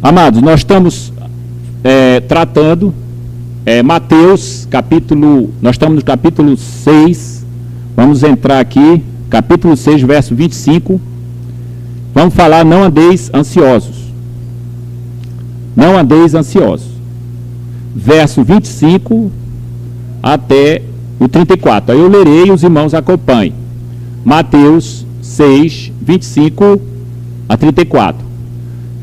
Amados, nós estamos tratando Mateus, nós estamos no capítulo 6, vamos entrar aqui, capítulo 6, verso 25, vamos falar, não andeis ansiosos. Não andeis ansiosos. Verso 25 até o 34. Aí eu lerei e os irmãos acompanhem. Mateus 6, 25 a 34.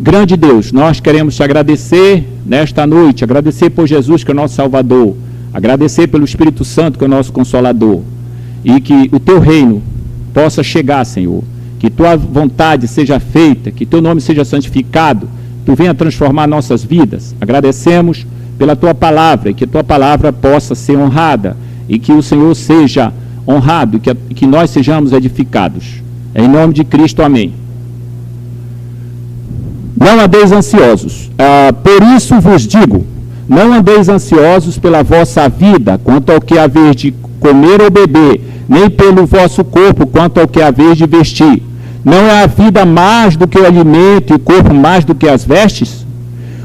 Grande Deus, nós queremos te agradecer nesta noite, agradecer por Jesus, que é o nosso Salvador, agradecer pelo Espírito Santo, que é o nosso Consolador, e que o teu reino possa chegar, Senhor, que tua vontade seja feita, que teu nome seja santificado, tu venha transformar nossas vidas. Agradecemos pela tua palavra, e que a tua palavra possa ser honrada, e que o Senhor seja honrado, e que nós sejamos edificados. Em nome de Cristo, amém. Não andeis ansiosos, por isso vos digo, não andeis ansiosos pela vossa vida, quanto ao que haver de comer ou beber, nem pelo vosso corpo, quanto ao que haver de vestir. Não é a vida mais do que o alimento e o corpo mais do que as vestes?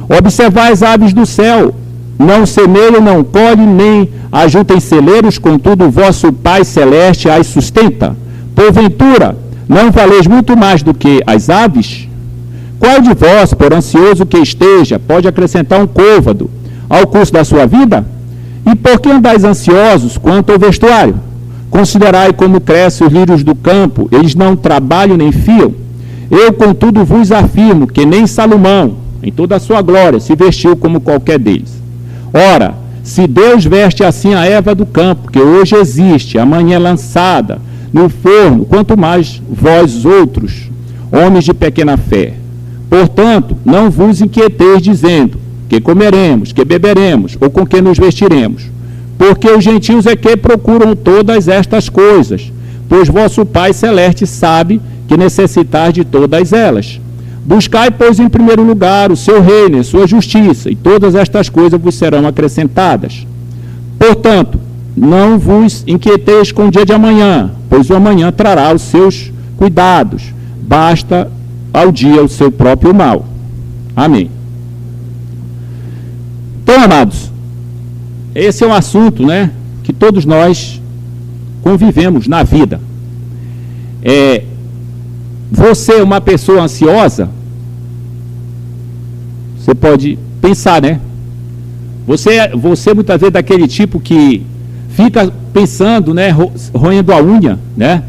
Observai as aves do céu, não semeiam, não colhem, nem ajuntem celeiros, contudo o vosso Pai Celeste as sustenta. Porventura, não valeis muito mais do que as aves? Qual de vós, por ansioso que esteja, pode acrescentar um côvado ao curso da sua vida? E por que andais ansiosos quanto ao vestuário? Considerai como crescem os lírios do campo, eles não trabalham nem fiam. Eu, contudo, vos afirmo que nem Salomão, em toda a sua glória, se vestiu como qualquer deles. Ora, se Deus veste assim a erva do campo, que hoje existe, amanhã é lançada no forno, quanto mais vós outros, homens de pequena fé. Portanto, não vos inquieteis dizendo, que comeremos, que beberemos, ou com que nos vestiremos. Porque os gentios é que procuram todas estas coisas, pois vosso Pai Celeste sabe que necessitais de todas elas. Buscai, pois, em primeiro lugar o seu reino e sua justiça, e todas estas coisas vos serão acrescentadas. Portanto, não vos inquieteis com o dia de amanhã, pois o amanhã trará os seus cuidados. Basta ao dia o seu próprio mal. Amém. Então, amados, esse é um assunto, né, que todos nós convivemos na vida. Você é uma pessoa ansiosa? Você pode pensar, né? Você muitas vezes é daquele tipo que fica pensando, né, roendo a unha, né?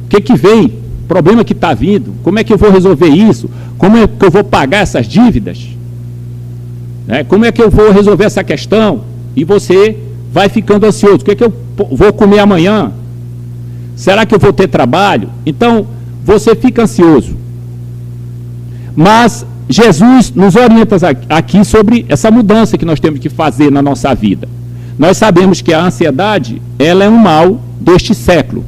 O que vem? Problema que está vindo? Como é que eu vou resolver isso? Como é que eu vou pagar essas dívidas? Né? Como é que eu vou resolver essa questão? E você vai ficando ansioso. O que é que eu vou comer amanhã? Será que eu vou ter trabalho? Então, você fica ansioso. Mas Jesus nos orienta aqui sobre essa mudança que nós temos que fazer na nossa vida. Nós sabemos que a ansiedade, ela é um mal deste século.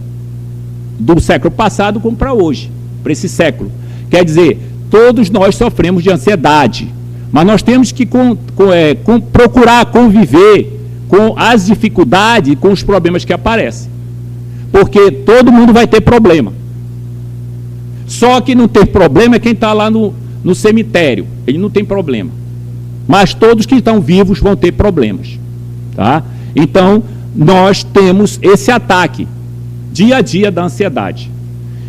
Do século passado como para hoje, para esse século. Quer dizer, todos nós sofremos de ansiedade, mas nós temos que procurar conviver com as dificuldades, com os problemas que aparecem. Porque todo mundo vai ter problema. Só que não tem problema é quem está lá no cemitério, ele não tem problema. Mas todos que estão vivos vão ter problemas. Tá? Então, nós temos esse ataque dia a dia da ansiedade.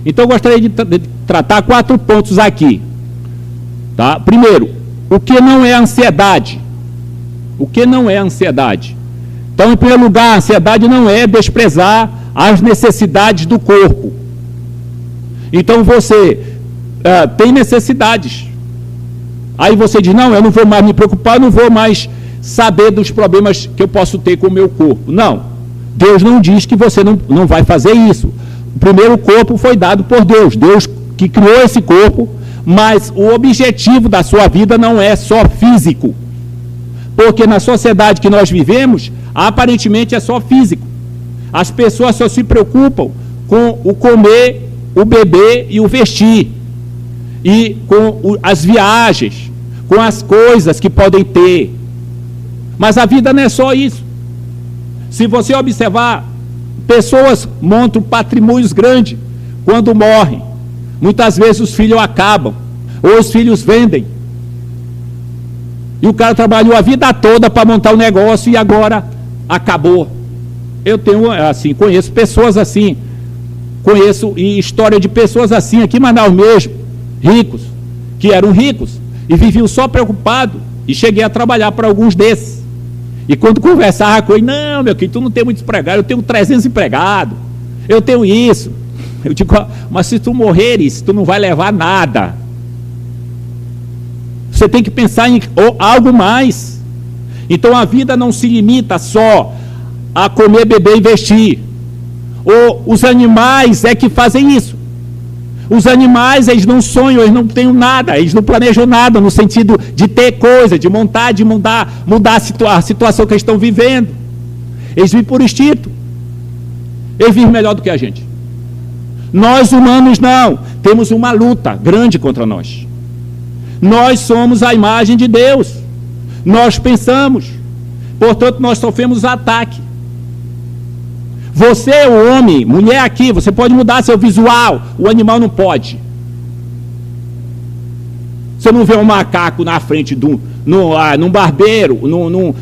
Então eu gostaria de tratar 4 pontos aqui. Tá? Primeiro, o que não é ansiedade? O que não é ansiedade? Então, em primeiro lugar, a ansiedade não é desprezar as necessidades do corpo. Então você tem necessidades. Aí você diz, não, eu não vou mais me preocupar, eu não vou mais saber dos problemas que eu posso ter com o meu corpo. Não. Deus não diz que você não vai fazer isso. O primeiro corpo foi dado por Deus. Deus que criou esse corpo, mas o objetivo da sua vida não é só físico. Porque na sociedade que nós vivemos, aparentemente é só físico. As pessoas só se preocupam com o comer, o beber e o vestir. E com as viagens, com as coisas que podem ter. Mas a vida não é só isso. Se você observar, pessoas montam patrimônios grandes quando morrem. Muitas vezes os filhos acabam, ou os filhos vendem. E o cara trabalhou a vida toda para montar um negócio e agora acabou. Eu tenho, assim, conheço pessoas assim. Conheço história de pessoas assim aqui em Manaus mesmo, ricos, que eram ricos e viviam só preocupados. E cheguei a trabalhar para alguns desses. E quando conversava com ele, não, meu querido, tu não tem muitos empregados, eu tenho 300 empregados, eu tenho isso. Eu digo, mas se tu morreres, tu não vai levar nada. Você tem que pensar em algo mais. Então a vida não se limita só a comer, beber e vestir. Ou os animais é que fazem isso. Os animais, eles não sonham, eles não têm nada, eles não planejam nada no sentido de ter coisa, de mudar a situação que eles estão vivendo. Eles vivem por instinto. Eles vivem melhor do que a gente. Nós humanos não, temos uma luta grande contra nós. Nós somos a imagem de Deus. Nós pensamos, portanto nós sofremos ataque. Você, o homem, mulher aqui, você pode mudar seu visual, o animal não pode. Você não vê um macaco na frente num barbeiro,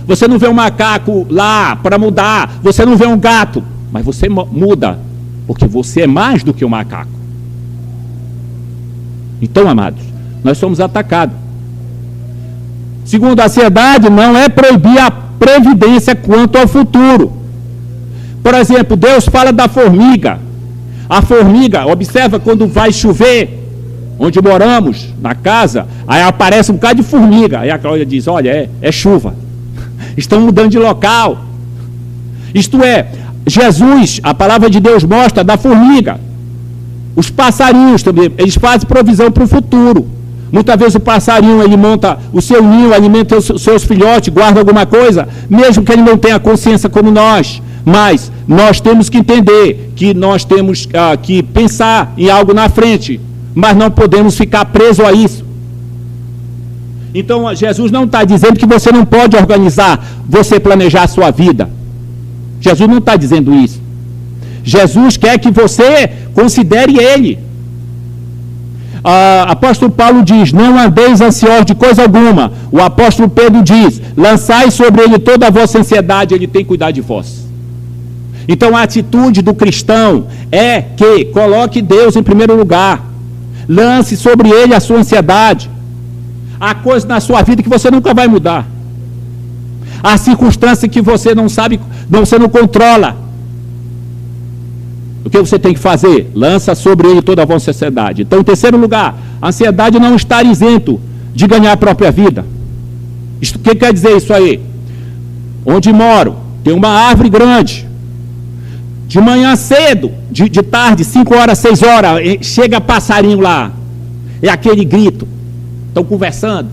você não vê um macaco lá para mudar, você não vê um gato, mas você muda, porque você é mais do que um macaco. Então, amados, nós somos atacados. Segundo, a ansiedade não é proibir a previdência quanto ao futuro. Por exemplo, Deus fala da formiga. A formiga, observa quando vai chover, onde moramos, na casa, aí aparece um bocado de formiga. Aí a Cláudia diz, olha, é chuva. Estão mudando de local. Isto é, Jesus, a palavra de Deus mostra da formiga. Os passarinhos também, eles fazem provisão para o futuro. Muitas vezes o passarinho, ele monta o seu ninho, alimenta os seus filhotes, guarda alguma coisa, mesmo que ele não tenha consciência como nós. Mas nós temos que entender que nós temos que pensar em algo na frente, mas não podemos ficar presos a isso. Então, Jesus não está dizendo que você não pode organizar, você planejar a sua vida. Jesus não está dizendo isso. Jesus quer que você considere Ele. Apóstolo Paulo diz, não andeis ansiosos de coisa alguma. O apóstolo Pedro diz, lançai sobre Ele toda a vossa ansiedade, Ele tem cuidado de vós. Então a atitude do cristão é que coloque Deus em primeiro lugar. Lance sobre Ele a sua ansiedade. Há coisas na sua vida que você nunca vai mudar. Há circunstâncias que você não sabe, você não controla. O que você tem que fazer? Lança sobre Ele toda a vossa ansiedade. Então, em terceiro lugar, a ansiedade não está isento de ganhar a própria vida. O que quer dizer isso aí? Onde moro, tem uma árvore grande. De manhã cedo, de tarde, 5 horas, 6 horas, chega passarinho lá. É aquele grito. Estão conversando.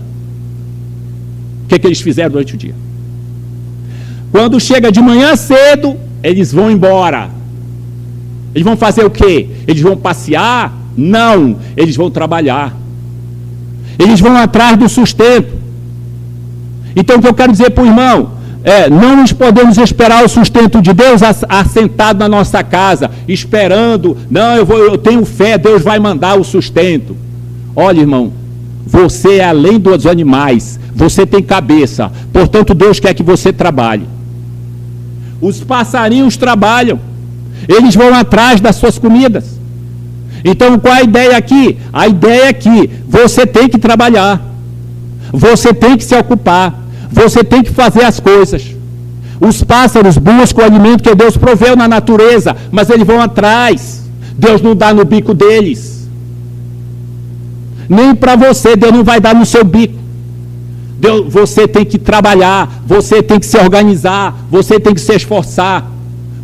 O que eles fizeram durante o dia? Quando chega de manhã cedo, eles vão embora. Eles vão fazer o quê? Eles vão passear? Não, eles vão trabalhar. Eles vão atrás do sustento. Então, o que eu quero dizer para o irmão, não nos podemos esperar o sustento de Deus assentado na nossa casa, esperando, não, eu tenho fé, Deus vai mandar o sustento. Olha, irmão, você é além dos animais, você tem cabeça, portanto Deus quer que você trabalhe. Os passarinhos trabalham, eles vão atrás das suas comidas. Então qual é a ideia aqui? A ideia é que você tem que trabalhar, você tem que se ocupar, você tem que fazer as coisas. Os pássaros buscam o alimento que Deus proveu na natureza, mas eles vão atrás. Deus não dá no bico deles. Nem para você, Deus não vai dar no seu bico. Você tem que trabalhar, você tem que se organizar, você tem que se esforçar,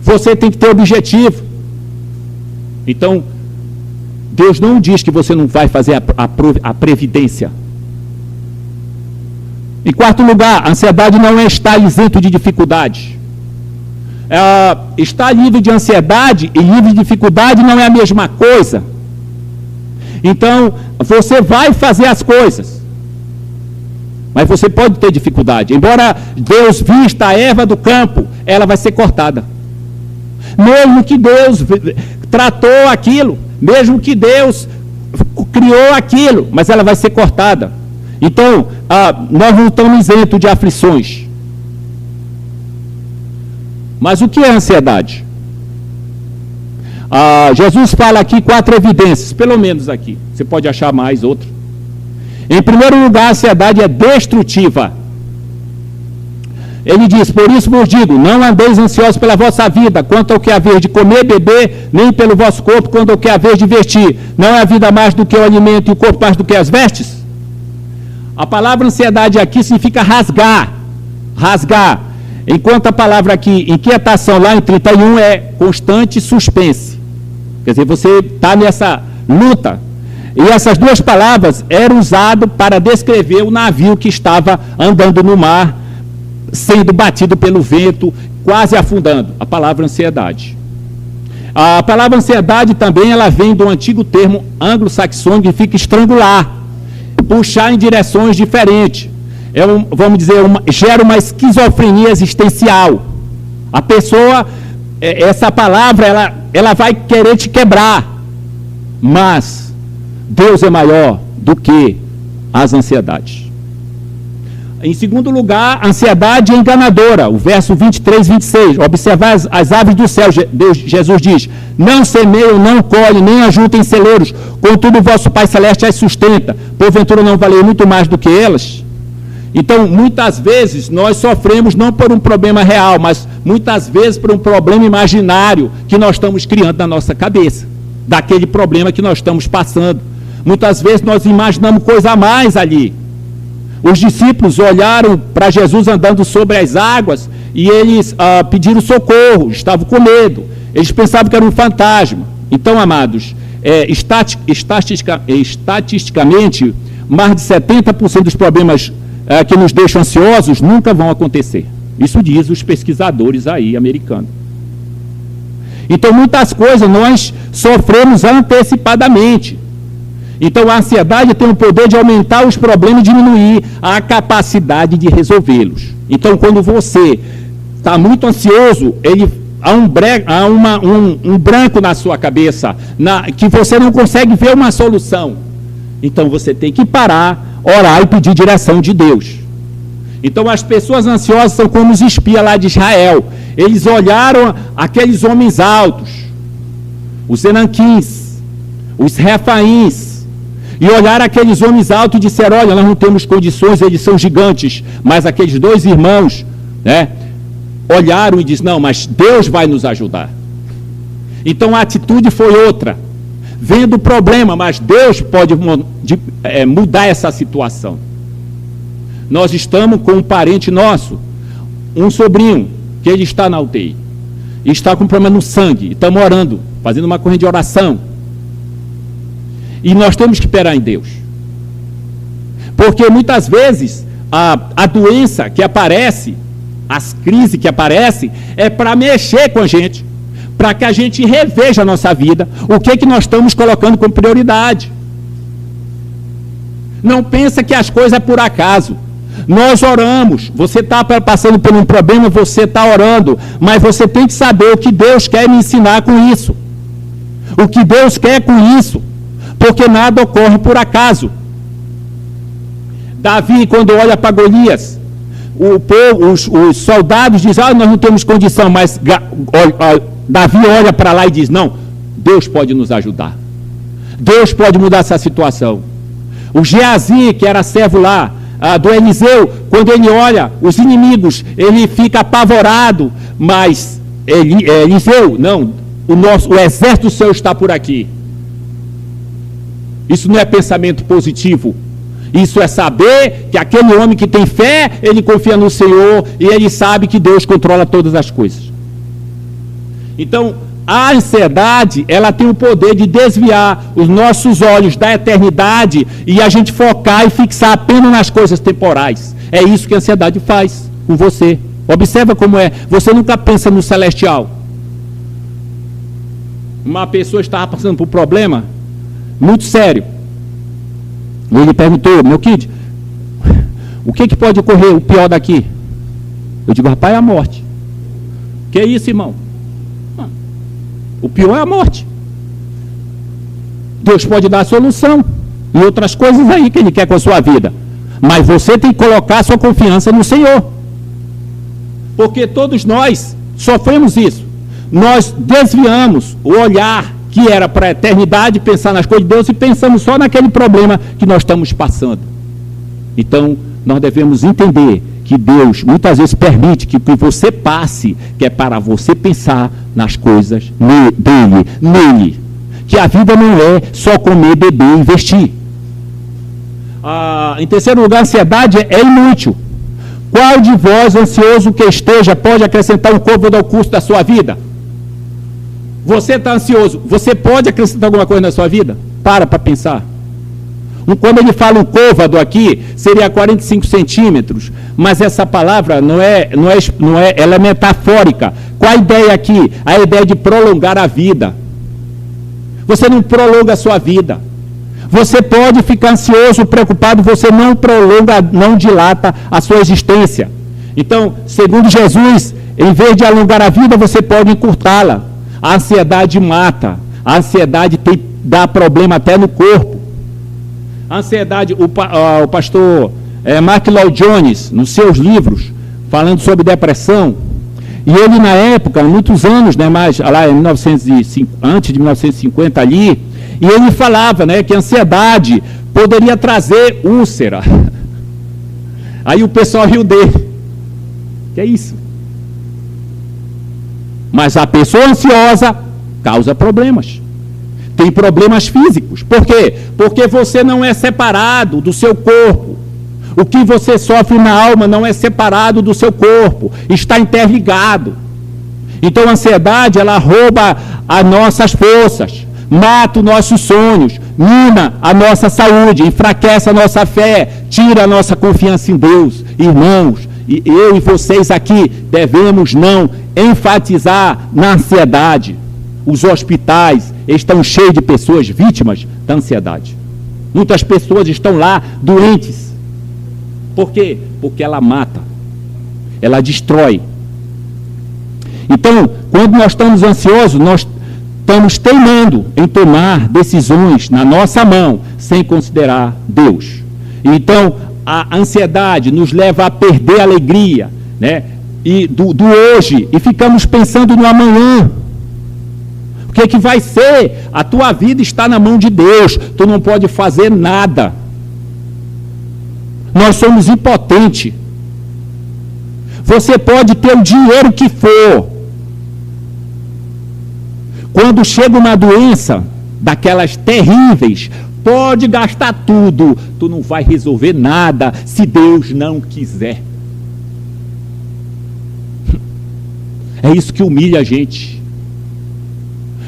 você tem que ter objetivo. Então, Deus não diz que você não vai fazer a previdência. Em quarto lugar, a ansiedade não está isento de dificuldade. Estar livre de ansiedade e livre de dificuldade não é a mesma coisa. Então, você vai fazer as coisas, mas você pode ter dificuldade. Embora Deus vista a erva do campo, ela vai ser cortada. Mesmo que Deus tratou aquilo, mesmo que Deus criou aquilo, mas ela vai ser cortada. Então, nós não estamos isentos de aflições. Mas o que é ansiedade? Jesus fala aqui 4 evidências, pelo menos aqui. Você pode achar mais outro. Em primeiro lugar, a ansiedade é destrutiva. Ele diz: por isso vos digo, não andeis ansiosos pela vossa vida, quanto ao que haver de comer, beber, nem pelo vosso corpo, quanto ao que haver de vestir. Não é a vida mais do que o alimento e o corpo mais do que as vestes? A palavra ansiedade aqui significa rasgar. Rasgar. Enquanto a palavra aqui, inquietação, lá em 31, é constante suspense. Quer dizer, você está nessa luta. E essas duas palavras eram usadas para descrever o navio que estava andando no mar, sendo batido pelo vento, quase afundando. A palavra ansiedade. A palavra ansiedade também ela vem do antigo termo anglo-saxônico que significa estrangular, puxar em direções diferentes. Vamos dizer, gera uma esquizofrenia existencial. A pessoa, essa palavra, ela vai querer te quebrar. Mas Deus é maior do que as ansiedades. Em segundo lugar, a ansiedade é enganadora. O verso 23, 26. Observar as aves do céu. Jesus diz: não semeiam, não colhem, nem ajuntem celeiros. Contudo, o vosso Pai Celeste as sustenta. Porventura não valeu muito mais do que elas? Então, muitas vezes, nós sofremos não por um problema real, mas muitas vezes por um problema imaginário que nós estamos criando na nossa cabeça. Daquele problema que nós estamos passando. Muitas vezes nós imaginamos coisa a mais ali. Os discípulos olharam para Jesus andando sobre as águas e eles pediram socorro, estavam com medo. Eles pensavam que era um fantasma. Então, amados, estatisticamente, mais de 70% dos problemas que nos deixam ansiosos nunca vão acontecer. Isso diz os pesquisadores aí americanos. Então, muitas coisas nós sofremos antecipadamente. Então, a ansiedade tem o poder de aumentar os problemas e diminuir a capacidade de resolvê-los. Então, quando você está muito ansioso, há um branco na sua cabeça, que você não consegue ver uma solução. Então, você tem que parar, orar e pedir direção de Deus. Então, as pessoas ansiosas são como os espias lá de Israel. Eles olharam aqueles homens altos, os Enanquins, os Refaíns, e olharam aqueles homens altos e disseram: olha, nós não temos condições, eles são gigantes. Mas aqueles dois irmãos, olharam e disseram: não, mas Deus vai nos ajudar. Então a atitude foi outra. Vendo o problema, mas Deus pode mudar essa situação. Nós estamos com um parente nosso, um sobrinho, que ele está na UTI. E está com problema no sangue. Estamos orando, fazendo uma corrente de oração. E nós temos que esperar em Deus. Porque muitas vezes a doença que aparece, as crises que aparecem, é para mexer com a gente, para que a gente reveja a nossa vida, o que nós estamos colocando como prioridade. Não pensa que as coisas é por acaso. Nós oramos, você está passando por um problema, você está orando, mas você tem que saber o que Deus quer me ensinar com isso. O que Deus quer com isso. Porque nada ocorre por acaso. Davi, quando olha para Golias, os soldados dizem: nós não temos condição, mas Davi olha para lá e diz: não, Deus pode nos ajudar. Deus pode mudar essa situação. O Geazi, que era servo lá, do Eliseu, quando ele olha os inimigos, ele fica apavorado, mas Eliseu, não, o exército do Senhor está por aqui. Isso não é pensamento positivo. Isso é saber que aquele homem que tem fé, ele confia no Senhor e ele sabe que Deus controla todas as coisas. Então, a ansiedade, ela tem o poder de desviar os nossos olhos da eternidade e a gente focar e fixar apenas nas coisas temporais. É isso que a ansiedade faz com você. Observa como é. Você nunca pensa no celestial. Uma pessoa estava passando por um problema muito sério. Ele perguntou: meu kid, o que pode ocorrer o pior daqui? Eu digo: rapaz, é a morte. Que é isso, irmão? O pior é a morte. Deus pode dar a solução e outras coisas aí que Ele quer com a sua vida. Mas você tem que colocar sua confiança no Senhor. Porque todos nós sofremos isso. Nós desviamos o olhar que era para a eternidade, pensar nas coisas de Deus, e pensamos só naquele problema que nós estamos passando. Então, nós devemos entender que Deus muitas vezes permite que você passe, que é para você pensar nas coisas dele, nele. Que a vida não é só comer, beber e investir. Em terceiro lugar, a ansiedade é inútil. Qual de vós, ansioso que esteja, pode acrescentar um côvado ao curso da sua vida? Você está ansioso, você pode acrescentar alguma coisa na sua vida? Para pensar. Quando ele fala um côvado aqui, seria 45 centímetros, mas essa palavra ela é metafórica. Qual a ideia aqui? A ideia de prolongar a vida. Você não prolonga a sua vida. Você pode ficar ansioso, preocupado, você não prolonga, não dilata a sua existência. Então, segundo Jesus, em vez de alongar a vida, você pode encurtá-la. A ansiedade mata. A ansiedade dá problema até no corpo. A ansiedade, o pastor Mark Lloyd Jones, nos seus livros, falando sobre depressão, e ele na época, muitos anos, né, mais, lá em 1905, antes de 1950 ali, e ele falava, né, que a ansiedade poderia trazer úlcera. Aí o pessoal riu dele. Que é isso? Mas a pessoa ansiosa causa problemas. Tem problemas físicos. Por quê? Porque você não é separado do seu corpo. O que você sofre na alma não é separado do seu corpo. Está interligado. Então a ansiedade, ela rouba as nossas forças, mata os nossos sonhos, mina a nossa saúde, enfraquece a nossa fé, tira a nossa confiança em Deus. Irmãos, eu e vocês aqui devemos não enfatizar na ansiedade. Os hospitais estão cheios de pessoas vítimas da ansiedade. Muitas pessoas estão lá doentes. Por quê? Porque ela mata, ela destrói. Então, quando nós estamos ansiosos, nós estamos teimando em tomar decisões na nossa mão, sem considerar Deus. Então, a ansiedade nos leva a perder a alegria, né? E do hoje, e ficamos pensando no amanhã. O que é que vai ser? A tua vida está na mão de Deus, tu não pode fazer nada. Nós somos impotentes. Você pode ter o dinheiro que for. Quando chega uma doença, daquelas terríveis, pode gastar tudo. Tu não vai resolver nada se Deus não quiser. É isso que humilha a gente.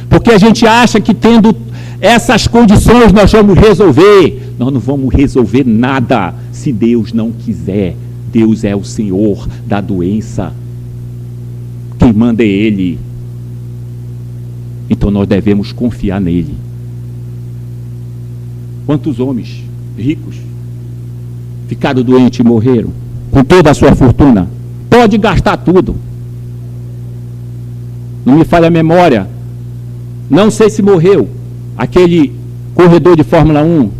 Porque a gente acha que tendo essas condições nós vamos resolver. Nós não vamos resolver nada se Deus não quiser. Deus é o Senhor da doença. Quem manda é Ele. Então nós devemos confiar nele. Quantos homens ricos ficaram doentes e morreram com toda a sua fortuna? Pode gastar tudo. Não me falha a memória. Não sei se morreu aquele corredor de Fórmula 1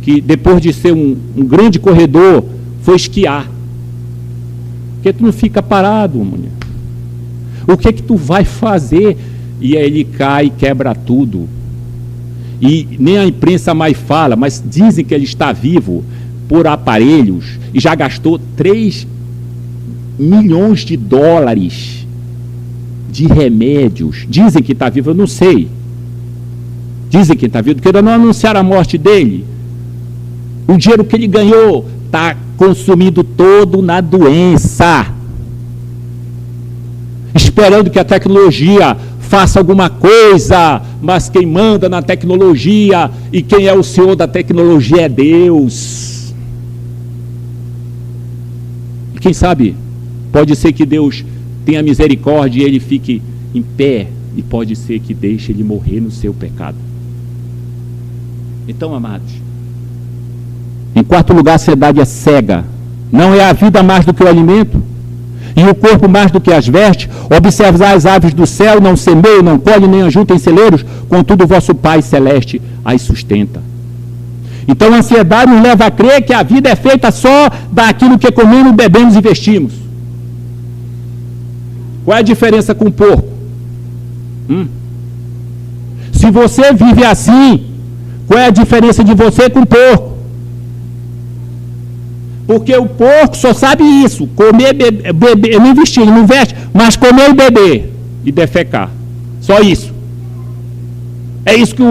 que depois de ser um grande corredor foi esquiar. Porque tu não fica parado, mulher. O que tu vai fazer? E aí ele cai e quebra tudo. E nem a imprensa mais fala, mas dizem que ele está vivo por aparelhos e já gastou 3 milhões de dólares de remédios. Dizem que está vivo, eu não sei. Dizem que está vivo, porque ainda não anunciaram a morte dele. O dinheiro que ele ganhou está consumindo todo na doença. Esperando que a tecnologia faça alguma coisa, mas quem manda na tecnologia e quem é o Senhor da tecnologia é Deus. E quem sabe, pode ser que Deus tenha misericórdia e ele fique em pé, e pode ser que deixe ele morrer no seu pecado. Então, amados, em quarto lugar, a ansiedade é cega. Não é a vida mais do que o alimento? E o corpo mais do que as vestes? Observai as aves do céu, não semeiam, não colhem, nem ajuntam em celeiros, contudo o vosso Pai Celeste as sustenta. Então a ansiedade nos leva a crer que a vida é feita só daquilo que comemos, bebemos e vestimos. Qual é a diferença com o porco? Se você vive assim, qual é a diferença de você com o porco? Porque o porco só sabe isso, comer, beber, não vestir, não veste, mas comer e beber e defecar. Só isso. É isso que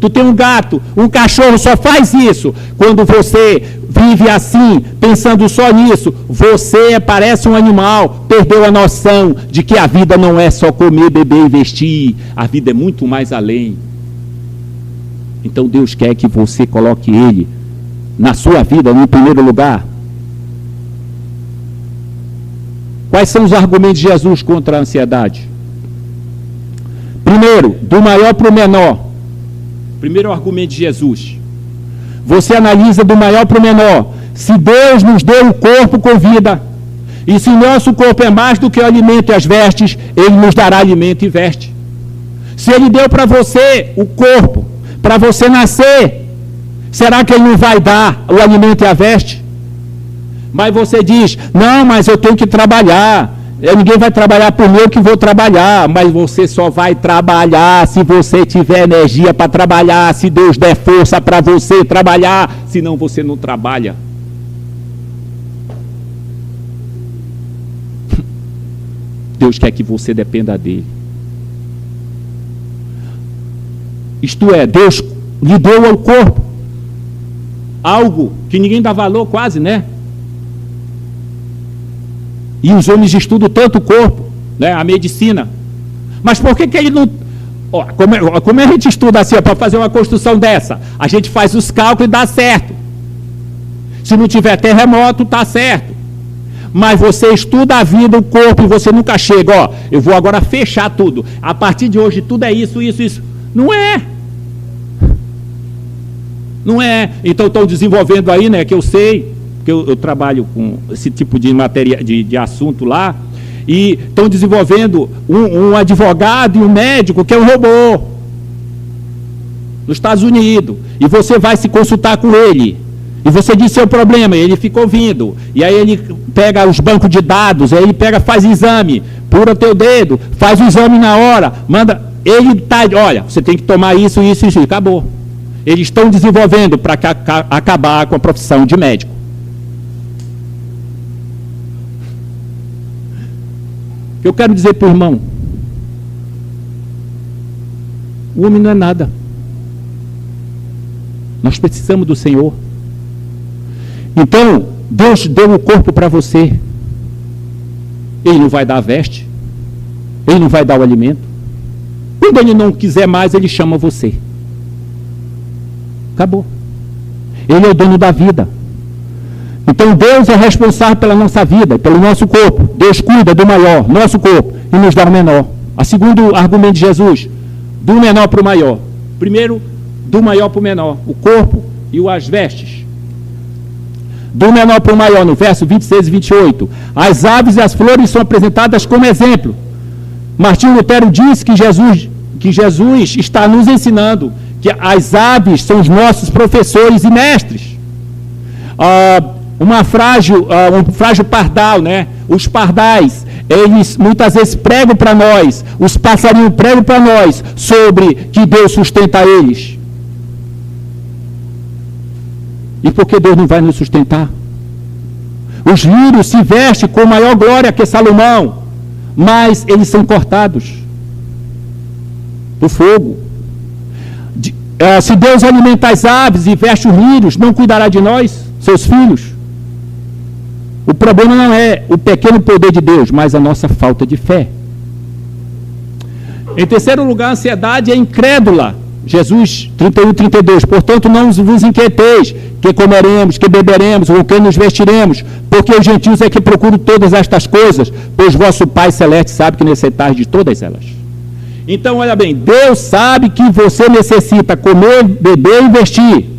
tu tem um gato, um cachorro só faz isso. Quando você vive assim, pensando só nisso, você parece um animal, perdeu a noção de que a vida não é só comer, beber e vestir. A vida é muito mais além. Então Deus quer que você coloque Ele na sua vida no primeiro lugar. Quais são os argumentos de Jesus contra a ansiedade? Primeiro, do maior para o menor. Primeiro argumento de Jesus. Você analisa do maior para o menor. Se Deus nos deu o corpo com vida, e se nosso corpo é mais do que o alimento e as vestes, Ele nos dará alimento e veste. Se Ele deu para você o corpo, para você nascer, será que Ele não vai dar o alimento e a veste? Mas você diz, não, mas eu tenho que trabalhar. Ninguém vai trabalhar por mim, eu que vou trabalhar. Mas você só vai trabalhar se você tiver energia para trabalhar, se Deus der força para você trabalhar, senão você não trabalha. Deus quer que você dependa dele. Isto é, Deus lhe deu ao corpo algo que ninguém dá valor quase, né? E os homens estudam tanto o corpo, né? A medicina. Mas por que ele não... como a gente estuda assim, para fazer uma construção dessa? A gente faz os cálculos e dá certo. Se não tiver terremoto, está certo. Mas você estuda a vida, o corpo, e você nunca chega, eu vou agora fechar tudo. A partir de hoje, tudo é isso, isso, isso. Não é. Não é. Então, estão desenvolvendo aí, né, que eu sei... Eu trabalho com esse tipo de matéria, de assunto lá, e estão desenvolvendo um advogado e um médico que é um robô nos Estados Unidos, e você vai se consultar com ele, e você diz seu problema, e ele fica ouvindo, e aí ele pega os bancos de dados, aí ele pega, faz exame, pura teu dedo, faz o exame na hora, manda, ele tá, olha, você tem que tomar isso, isso, isso, e acabou. Eles estão desenvolvendo para acabar com a profissão de médico. Eu quero dizer para o irmão, o homem não é nada. Nós precisamos do Senhor. Então, Deus deu o corpo para você. Ele não vai dar a veste. Ele não vai dar o alimento. Quando Ele não quiser mais, Ele chama você. Acabou. Ele é o dono da vida. Então Deus é responsável pela nossa vida, pelo nosso corpo. Deus cuida do maior, nosso corpo, e nos dá o menor. A segundo argumento de Jesus, do menor para o maior. Primeiro, do maior para o menor, o corpo e as vestes. Do menor para o maior, no verso 26 e 28. As aves e as flores são apresentadas como exemplo. Martinho Lutero disse que Jesus está nos ensinando que as aves são os nossos professores e mestres. Um frágil pardal, né? Os pardais, eles muitas vezes pregam para nós, os passarinhos pregam para nós sobre que Deus sustenta eles. E por que Deus não vai nos sustentar? Os lírios se vestem com maior glória que Salomão, mas eles são cortados do fogo. Se Deus alimenta as aves e veste os lírios, não cuidará de nós, seus filhos? O problema não é o pequeno poder de Deus, mas a nossa falta de fé. Em terceiro lugar, a ansiedade é incrédula. Jesus 31, 32. Portanto, não vos inquieteis, que comeremos, que beberemos, ou que nos vestiremos, porque os gentios é que procuram todas estas coisas, pois vosso Pai Celeste sabe que necessitais de todas elas. Então, olha bem, Deus sabe que você necessita comer, beber e vestir.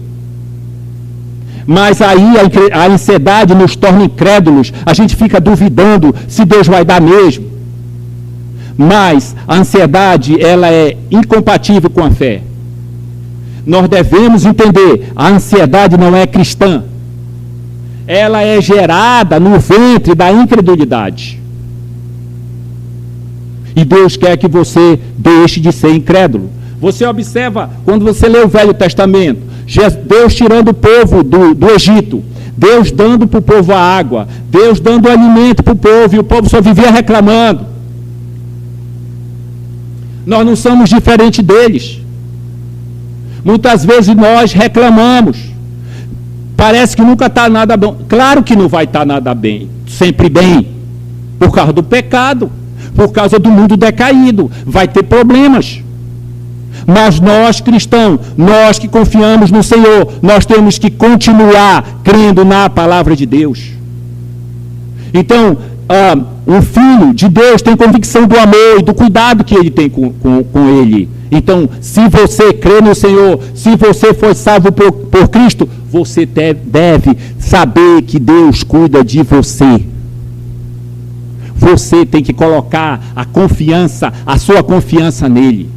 Mas aí a ansiedade nos torna incrédulos, a gente fica duvidando se Deus vai dar mesmo. Mas a ansiedade, ela é incompatível com a fé. nós devemos entender, a ansiedade não é cristã. Ela é gerada no ventre da incredulidade. E Deus quer que você deixe de ser incrédulo. Você observa, quando você lê o Velho Testamento, Deus tirando o povo do Egito, Deus dando para o povo a água, Deus dando o alimento para o povo, e o povo só vivia reclamando. Nós não somos diferentes deles. Muitas vezes nós reclamamos. Parece que nunca está nada bom. Claro que não vai estar nada bem, sempre bem, por causa do pecado, por causa do mundo decaído. Vai ter problemas. Mas nós cristãos, nós que confiamos no Senhor, nós temos que continuar crendo na palavra de Deus. Então, o Filho de Deus tem convicção do amor e do cuidado que ele tem com ele. Então, se você crê no Senhor, se você foi salvo por Cristo, você deve saber que Deus cuida de você. Você tem que colocar a sua confiança nele.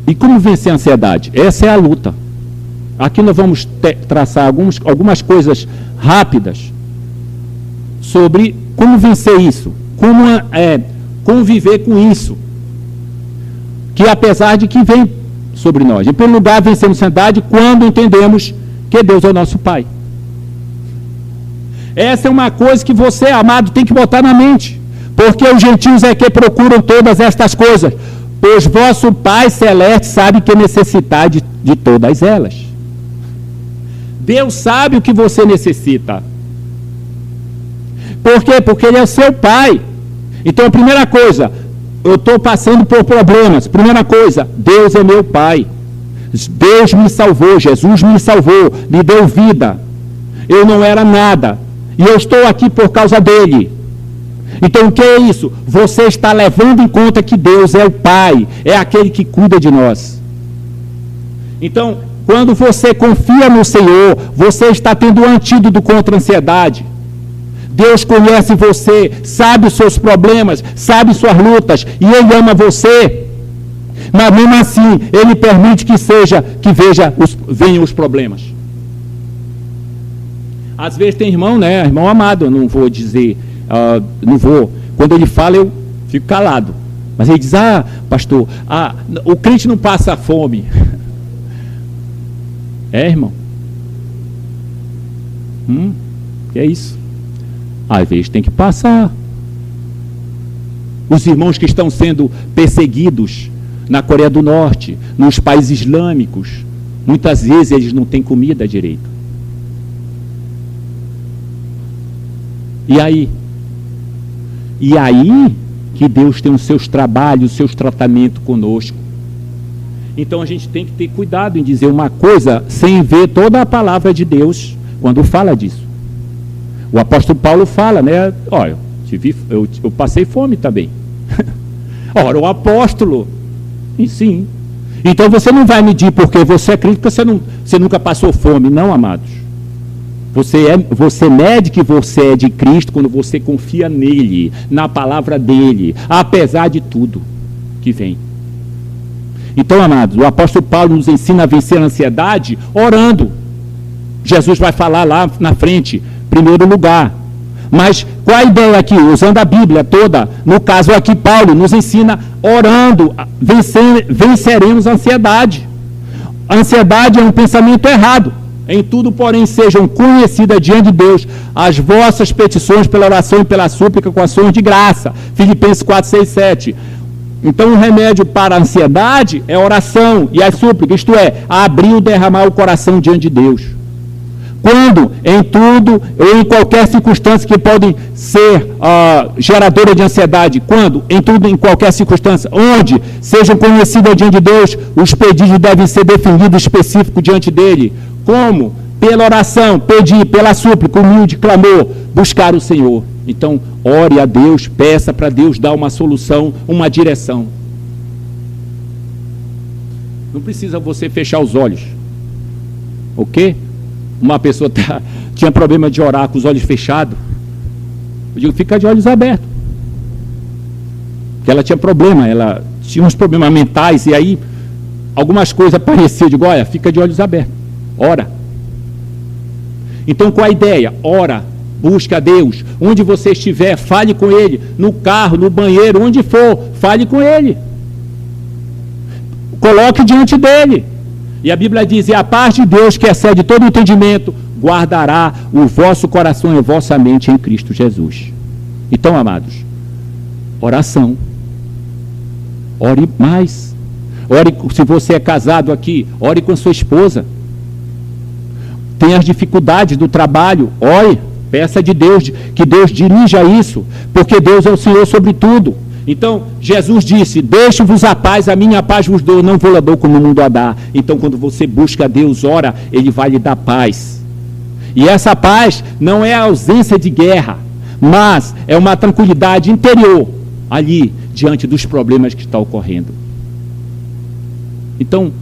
E como vencer a ansiedade? Essa é a luta. Aqui nós vamos traçar algumas coisas rápidas sobre como vencer isso, como conviver com isso, que apesar de que vem sobre nós. Em primeiro lugar, vencemos a ansiedade quando entendemos que Deus é o nosso Pai. Essa é uma coisa que você, amado, tem que botar na mente, porque os gentios é que procuram todas estas coisas, pois vosso Pai Celeste sabe que necessitar de todas elas. Deus sabe o que você necessita. Por quê? Porque Ele é o seu Pai. Então, a primeira coisa, eu estou passando por problemas. Primeira coisa, Deus é meu Pai. Deus me salvou, Jesus me salvou, me deu vida. Eu não era nada. E eu estou aqui por causa dele. Então, o que é isso? Você está levando em conta que Deus é o Pai, é aquele que cuida de nós. Então, quando você confia no Senhor, você está tendo um antídoto contra a ansiedade. Deus conhece você, sabe os seus problemas, sabe suas lutas, e Ele ama você. Mas mesmo assim, Ele permite que venham os problemas. Às vezes tem irmão, né? Irmão amado, eu não vou dizer, quando ele fala eu fico calado. Mas ele diz, pastor, o crente não passa fome. Irmão? Que é isso? Às vezes tem que passar. Os irmãos que estão sendo perseguidos na Coreia do Norte, nos países islâmicos, muitas vezes eles não têm comida direito. E aí? E aí que Deus tem os seus trabalhos, os seus tratamentos conosco. Então a gente tem que ter cuidado em dizer uma coisa sem ver toda a palavra de Deus quando fala disso. O apóstolo Paulo fala, né? Olha, eu passei fome também. Ora, o apóstolo, e sim. Então você não vai medir porque você é crente, porque você nunca passou fome. Não, amados. Você mede que você é de Cristo quando você confia nele, na palavra dele, apesar de tudo que vem. Então, amados, o apóstolo Paulo nos ensina a vencer a ansiedade orando. Jesus vai falar lá na frente, primeiro lugar. Mas qual a ideia aqui? Usando a Bíblia toda, no caso aqui Paulo nos ensina orando, venceremos a ansiedade. A ansiedade é um pensamento errado. Em tudo, porém, sejam conhecidas diante de Deus as vossas petições pela oração e pela súplica com ações de graça. Filipenses 4, 6, 7. Então, o remédio para a ansiedade é a oração e a súplica, isto é, abrir ou derramar o coração diante de Deus. Quando, em tudo ou em qualquer circunstância que pode ser geradora de ansiedade, quando, em tudo, em qualquer circunstância, onde sejam conhecidas diante de Deus, os pedidos devem ser definidos específicos diante dele. Como? Pela oração, pedir, pela súplica, humilde clamor, buscar o Senhor. Então, ore a Deus, peça para Deus dar uma solução, uma direção. Não precisa você fechar os olhos. Ok? Uma pessoa tinha problema de orar com os olhos fechados. Eu digo, fica de olhos abertos. Porque ela tinha problema, ela tinha uns problemas mentais, e aí algumas coisas parecidas, digo, olha, fica de olhos abertos, ora. Então, qual a ideia? Ora, busca a Deus, onde você estiver, fale com Ele, no carro, no banheiro, onde for, fale com Ele. Coloque diante dEle. E a Bíblia diz, e a paz de Deus, que excede todo o entendimento, guardará o vosso coração e a vossa mente em Cristo Jesus. Então, amados, oração. Ore mais. Ore, se você é casado aqui, ore com a sua esposa. Tem as dificuldades do trabalho, ore, peça de Deus, que Deus dirija isso, porque Deus é o Senhor sobre tudo. Então, Jesus disse, deixo-vos a paz, a minha paz vos dou, não vou lá dou como o mundo a dá. Então, quando você busca a Deus, ora, Ele vai lhe dar paz. E essa paz não é a ausência de guerra, mas é uma tranquilidade interior, ali, diante dos problemas que estão ocorrendo. Então,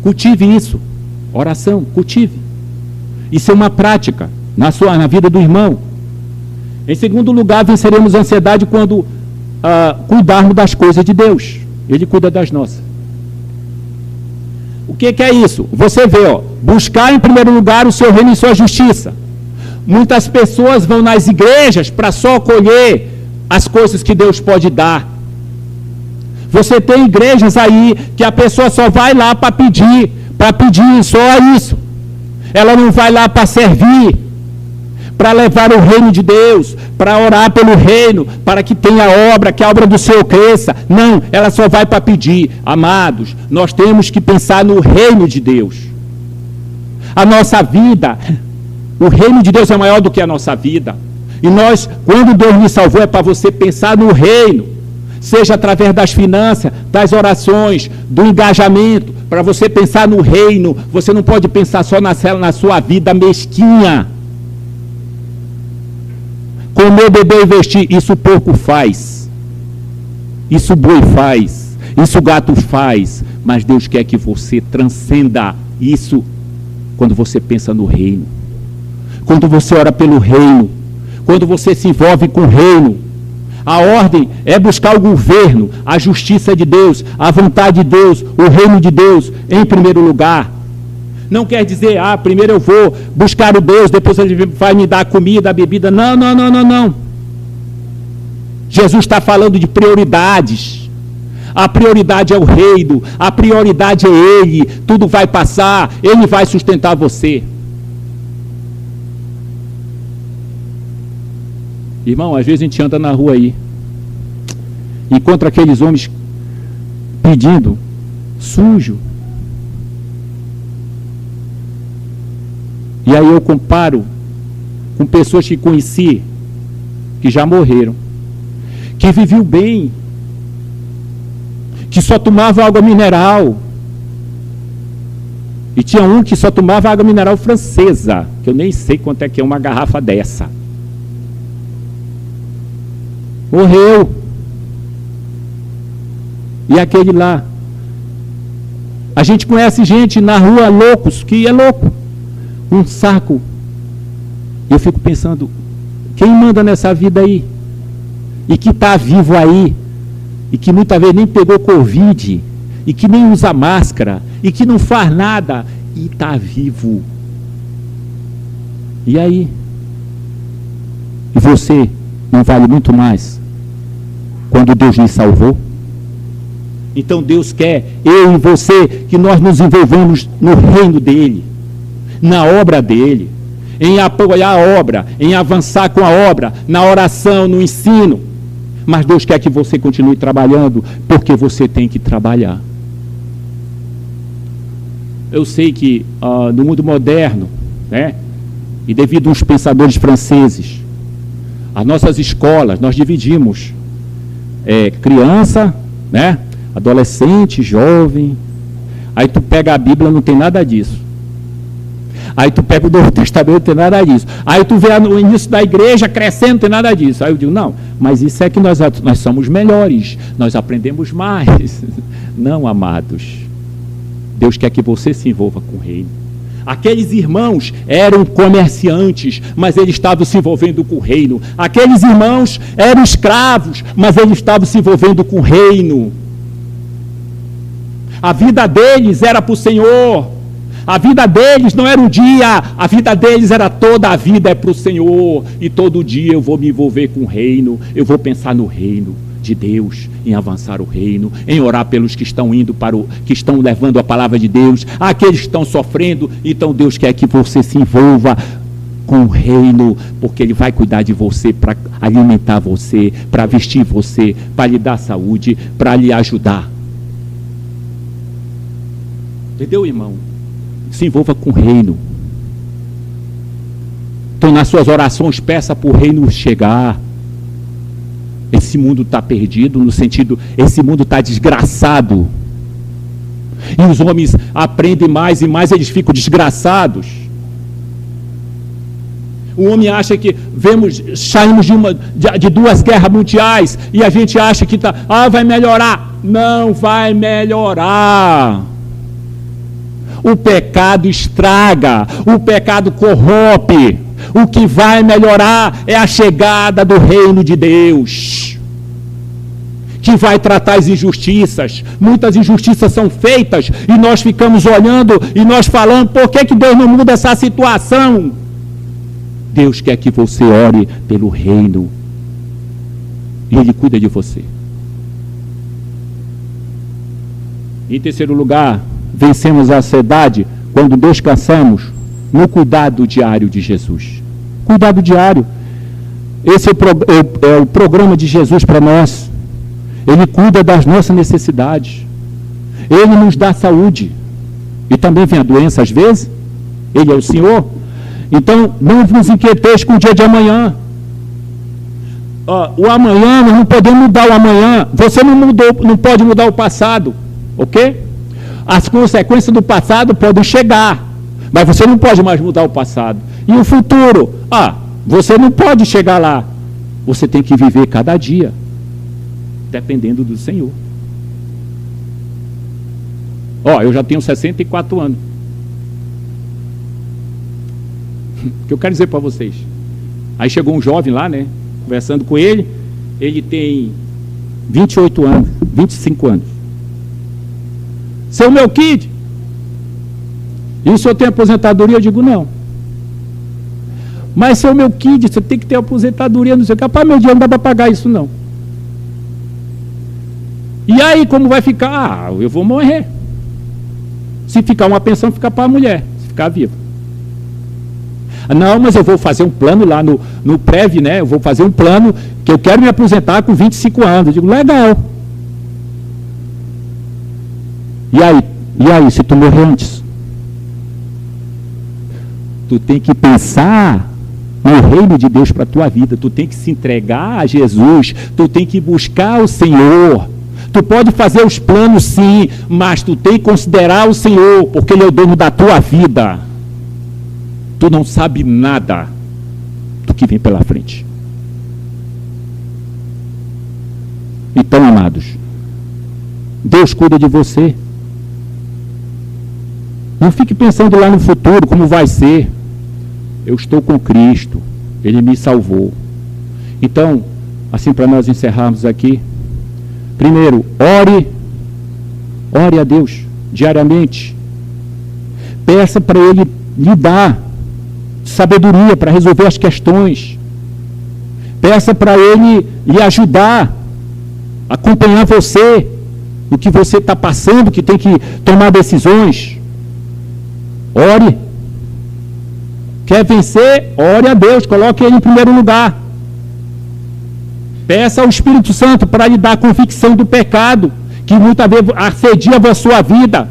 cultive isso, oração, cultive. Isso é uma prática na vida do irmão. Em segundo lugar, venceremos a ansiedade quando cuidarmos das coisas de Deus. Ele cuida das nossas. O que é isso? Você vê, buscar em primeiro lugar o seu reino e sua justiça. Muitas pessoas vão nas igrejas para só colher as coisas que Deus pode dar. Você tem igrejas aí que a pessoa só vai lá para pedir só isso. Ela não vai lá para servir, para levar o reino de Deus, para orar pelo reino, para que tenha obra, que a obra do Senhor cresça. Não, ela só vai para pedir. Amados, nós temos que pensar no reino de Deus. A nossa vida, o reino de Deus é maior do que a nossa vida. E nós, quando Deus nos salvou, é para você pensar no reino. Seja através das finanças, das orações, do engajamento, para você pensar no reino. Você não pode pensar só na sua vida mesquinha. Comer, beber e vestir, isso o porco faz. Isso o boi faz. Isso o gato faz. Mas Deus quer que você transcenda isso quando você pensa no reino. Quando você ora pelo reino. Quando você se envolve com o reino. A ordem é buscar o governo, a justiça de Deus, a vontade de Deus, o reino de Deus em primeiro lugar. Não quer dizer, primeiro eu vou buscar o Deus, depois Ele vai me dar a comida, a bebida. Não, não, não, não, não. Jesus está falando de prioridades. A prioridade é o reino, a prioridade é Ele. Tudo vai passar, Ele vai sustentar você. Irmão, às vezes a gente anda na rua aí, encontra aqueles homens pedindo, sujo. E aí eu comparo com pessoas que conheci, que já morreram, que viviam bem, que só tomavam água mineral. E tinha um que só tomava água mineral francesa, que eu nem sei quanto é que é uma garrafa dessa. Morreu. E aquele lá. A gente conhece gente na rua, loucos, que é louco. Um saco. Eu fico pensando, quem manda nessa vida aí? E que está vivo aí, e que muitas vezes nem pegou Covid, e que nem usa máscara, e que não faz nada, e está vivo. E aí? E você não vale muito mais quando Deus lhe salvou? Então Deus quer, eu e você, que nós nos envolvamos no reino dEle, na obra dEle, em apoiar a obra, em avançar com a obra, na oração, no ensino. Mas Deus quer que você continue trabalhando, porque você tem que trabalhar. Eu sei que no mundo moderno, né, e devido aos pensadores franceses, as nossas escolas, nós dividimos criança, né, adolescente, jovem. Aí tu pega a Bíblia, não tem nada disso. Aí tu pega o Novo Testamento, não tem nada disso. Aí tu vê no início da igreja crescendo, não tem nada disso. Aí eu digo, não, mas isso é que nós somos melhores, nós aprendemos mais. Não, amados. Deus quer que você se envolva com o reino. Aqueles irmãos eram comerciantes, mas eles estavam se envolvendo com o reino. Aqueles irmãos eram escravos, mas eles estavam se envolvendo com o reino. A vida deles era para o Senhor. A vida deles não era um dia, a vida deles era toda a vida é para o Senhor. E todo dia eu vou me envolver com o reino, eu vou pensar no reino de Deus, em avançar o reino, em orar pelos que estão indo que estão levando a palavra de Deus, aqueles que estão sofrendo. Então Deus quer que você se envolva com o reino, porque Ele vai cuidar de você, para alimentar você, para vestir você, para lhe dar saúde, para lhe ajudar. Entendeu, irmão? Se envolva com o reino. Então, nas suas orações, peça para o reino chegar. Esse mundo está perdido, no sentido, esse mundo está desgraçado. E os homens aprendem mais e mais, eles ficam desgraçados. O homem acha que saímos de 2 guerras mundiais e a gente acha que vai melhorar. Não vai melhorar. O pecado estraga, o pecado corrompe. O que vai melhorar é a chegada do reino de Deus, que vai tratar as injustiças. Muitas injustiças são feitas e nós ficamos olhando e nós falando: por que Deus não muda essa situação? Deus quer que você ore pelo reino e Ele cuida de você. Em terceiro lugar, vencemos a ansiedade quando descansamos no cuidado diário de Jesus. Cuidado diário. Esse é o programa de Jesus para nós. Ele cuida das nossas necessidades. Ele nos dá saúde. E também vem a doença às vezes. Ele é o Senhor. Então, não vos inquieteis com o dia de amanhã. O amanhã, nós não podemos mudar o amanhã. Você não pode mudar o passado. Ok? As consequências do passado podem chegar, mas você não pode mais mudar o passado. E o futuro? Você não pode chegar lá. Você tem que viver cada dia, dependendo do Senhor. Eu já tenho 64 anos. O que eu quero dizer para vocês? Aí chegou um jovem lá, né? Conversando com ele. Ele tem 28 anos, 25 anos. Seu meu kid, e o senhor tem aposentadoria? Eu digo, não. Mas seu meu kid, você tem que ter aposentadoria, não sei o que. Rapaz, meu dia não dá para pagar isso, não. E aí, como vai ficar? Eu vou morrer. Se ficar uma pensão, fica para a mulher, se ficar viva. Não, mas eu vou fazer um plano lá no Prev, né? Eu vou fazer um plano que eu quero me aposentar com 25 anos. Eu digo, legal. E aí, se tu morrer antes? Tu tem que pensar no reino de Deus para a tua vida. Tu tem que se entregar a Jesus. Tu tem que buscar o Senhor. Tu pode fazer os planos sim, mas tu tem que considerar o Senhor, porque Ele é o dono da tua vida. Tu não sabe nada do que vem pela frente. Então, amados, Deus cuida de você. Não fique pensando lá no futuro, como vai ser. Eu estou com Cristo. Ele me salvou. Então, assim para nós encerrarmos aqui. Primeiro, ore a Deus diariamente. Peça para Ele lhe dar sabedoria para resolver as questões. Peça para Ele lhe ajudar, acompanhar você, o que você está passando, que tem que tomar decisões. Ore. Quer vencer? Ore a Deus, coloque Ele em primeiro lugar. Peça ao Espírito Santo para lhe dar a convicção do pecado, que muitas vezes assedia a sua vida,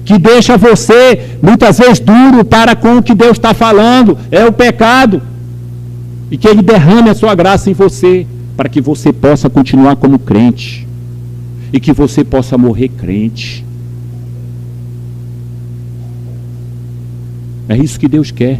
que deixa você muitas vezes duro para com o que Deus está falando, é o pecado. E que Ele derrame a sua graça em você, para que você possa continuar como crente, e que você possa morrer crente. É isso que Deus quer,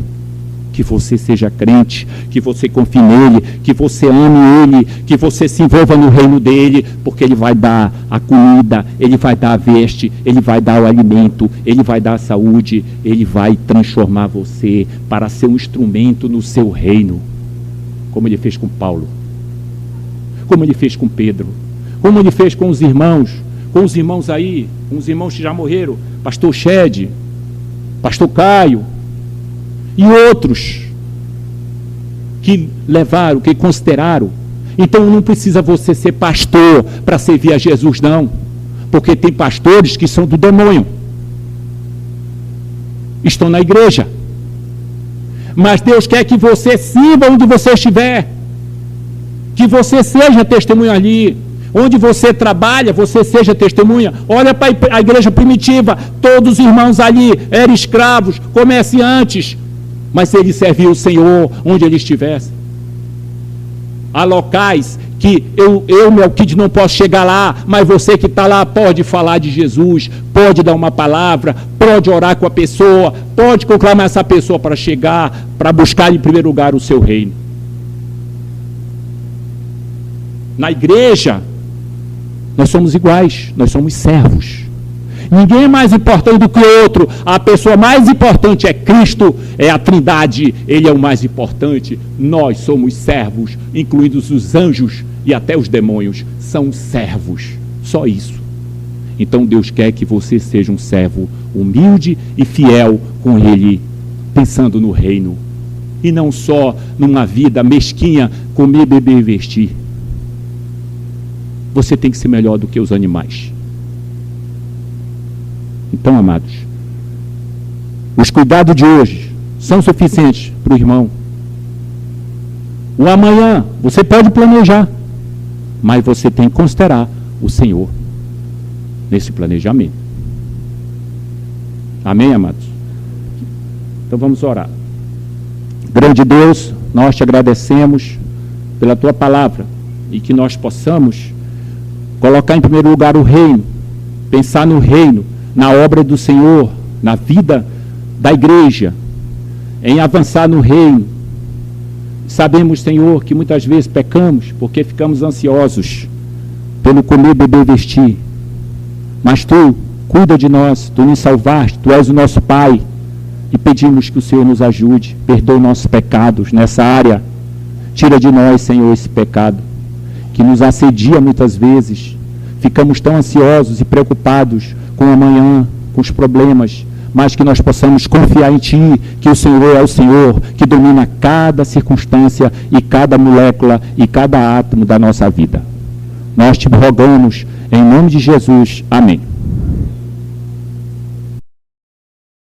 que você seja crente, que você confie nele, que você ame ele, que você se envolva no reino dele, porque ele vai dar a comida, ele vai dar a veste, ele vai dar o alimento, ele vai dar a saúde, ele vai transformar você para ser um instrumento no seu reino, como ele fez com Paulo, como ele fez com Pedro, como ele fez com os irmãos, com os irmãos aí, uns irmãos que já morreram, pastor Shed, pastor Caio, e outros que levaram, que consideraram. Então não precisa você ser pastor para servir a Jesus, não. Porque tem pastores que são do demônio. Estão na igreja. Mas Deus quer que você sirva onde você estiver. Que você seja testemunha ali. Onde você trabalha, você seja testemunha. Olha para a igreja primitiva. Todos os irmãos ali eram escravos, comerciantes. Mas ele serviu o Senhor onde ele estivesse. Há locais que eu Melquíades, não posso chegar lá, mas você que está lá pode falar de Jesus, pode dar uma palavra, pode orar com a pessoa, pode conclamar essa pessoa para chegar, para buscar em primeiro lugar o seu reino. Na igreja, nós somos iguais, nós somos servos. Ninguém é mais importante do que o outro. A pessoa mais importante é Cristo, é a Trindade. Ele é o mais importante. Nós somos servos, incluídos os anjos e até os demônios. São servos. Só isso. Então Deus quer que você seja um servo humilde e fiel com Ele, pensando no reino. E não só numa vida mesquinha, comer, beber e vestir. Você tem que ser melhor do que os animais. Então, amados, os cuidados de hoje são suficientes para o irmão. O amanhã você pode planejar, mas você tem que considerar o Senhor nesse planejamento. Amém, amados? Então vamos orar. Grande Deus, nós te agradecemos pela tua palavra e que nós possamos colocar em primeiro lugar o reino, pensar no reino, na obra do Senhor, na vida da igreja, em avançar no reino. Sabemos, Senhor, que muitas vezes pecamos porque ficamos ansiosos pelo comer, beber e vestir. Mas Tu cuida de nós, Tu nos salvaste, Tu és o nosso Pai. E pedimos que o Senhor nos ajude, perdoe nossos pecados nessa área. Tira de nós, Senhor, esse pecado que nos assedia muitas vezes. Ficamos tão ansiosos e preocupados com o amanhã, com os problemas, mas que nós possamos confiar em Ti, que o Senhor é o Senhor, que domina cada circunstância e cada molécula e cada átomo da nossa vida. Nós te rogamos, em nome de Jesus. Amém.